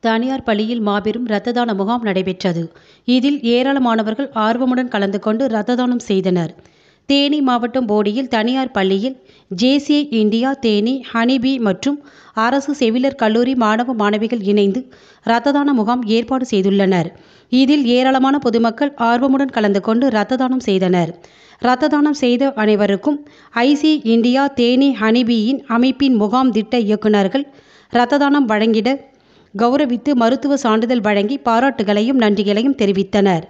தனியார் பள்ளியில் மாபெரும் இரத்த தான முகாம் நடைபெற்றது. இதில் ஏராளமானவர்கள் ஆர்வமுடன் கலந்து கொண்டு இரத்த தானம் செய்தனர். தேனி மாவட்டம் போடியில் தனியார் பள்ளியில் ஜேசிஐ இந்தியா, தேனி, ஹனிபி மற்றும் அரசு செவிலியர் கல்லூரி மாணவ மாணவிகள் இணைந்து இரத்த தான முகாம் ஏற்பாடு செய்துள்ளனர். இதில் ஏராளமான பொதுமக்கள் ஆர்வமுடன் கலந்து கொண்டு இரத்த தானம் செய்தனர். இரத்த தானம் செய்த அனைவருக்கும் ஐசிஐ இந்தியா, தேனி, ஹனிபியின் அமைப்பின் முகாம் திட்ட இயக்குநர்கள் இரத்த தானம் வழங்கிட கௌரவித்து மருத்துவ சான்றிதழ் வழங்கி பாராட்டுகளையும் நன்றிகளையும் தெரிவித்தனர்.